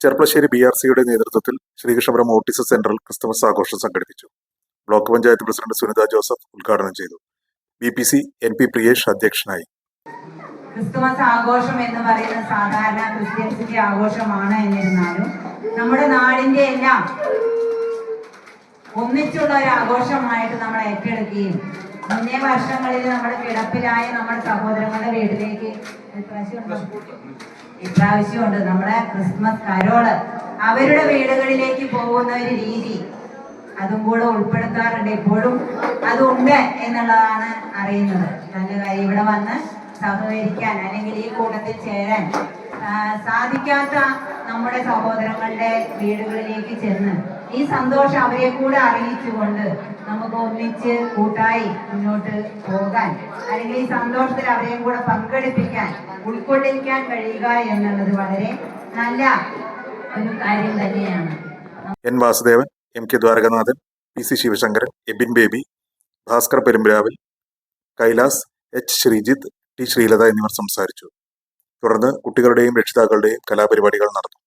ചെർപ്പളശ്ശേരി BRCയുടെ നേതൃത്വത്തിൽ ശ്രീകൃഷ്ണപുരം ഓട്ടിസം സെന്ററിൽ ക്രിസ്തുമസ് ആഘോഷം സംഘടിപ്പിച്ചു. ബ്ലോക്ക് പഞ്ചായത്ത് പ്രസിഡന്റ് സുനിത ജോസഫ് ഉദ്ഘാടനം ചെയ്തു. BPC NP പ്രിയേഷ് അധ്യക്ഷനായി. ക്രിസ്തുമസ് ആഘോഷം എന്ന് പറയുന്നത് സാധാരണ ക്രിസ്ത്യൻസിന്റെ ആഘോഷമാണ്. എന്നിരുന്നാലും നമ്മുടെ നാടിന്റെ എല്ലാം ഒന്നിച്ചുള്ള ഒരു ആഘോഷമായിട്ട് നമ്മൾ ഏറ്റെടുക്കുകയും മുന്നേ വർഷങ്ങളിൽ നമ്മൾ കിടപ്പിലായ നമ്മുടെ സഹോദരങ്ങളുടെ വീട്ടിലേക്ക് ഇപ്രാവശ്യമുണ്ട് നമ്മുടെ ക്രിസ്മസ് കരോള് അവരുടെ വീടുകളിലേക്ക് പോകുന്ന ഒരു രീതി അതും കൂടെ ഉൾപ്പെടുത്താറുണ്ട്. ഇപ്പോഴും അതുണ്ട് എന്നുള്ളതാണ് അറിയുന്നത്. നല്ല കാര്യം. ഇവിടെ വന്ന് സഹകരിക്കാൻ അല്ലെങ്കിൽ ഈ കൂട്ടത്തിൽ ചേരാൻ സാധിക്കാത്ത നമ്മുടെ സഹോദരങ്ങളുടെ വീടുകളിലേക്ക് ചെന്ന് ഈ സന്തോഷം അവരെ കൂടെ അറിയിച്ചുകൊണ്ട് നമുക്ക് ഒന്നിച്ച് കൂട്ടായി മുന്നോട്ട് പോകാൻ അല്ലെങ്കിൽ ഈ സന്തോഷത്തിൽ അവരെയും കൂടെ പങ്കെടുപ്പിക്കാൻ ഉൾക്കൊള്ളിക്കാൻ കഴിയുക എന്നുള്ളത് വളരെ നല്ല ഒരു കാര്യം തന്നെയാണ്. N. Vasudevan, MK Dwarakanathan, PC Sivasankaran, Ebin Baby, Bhaskar Perumbravil, Kailas, H. Sreejith, T. Sreelatha എന്നിവർ സംസാരിച്ചു. തുടർന്ന് കുട്ടികളുടെയും രക്ഷിതാക്കളുടെയും കലാപരിപാടികൾ നടന്നു.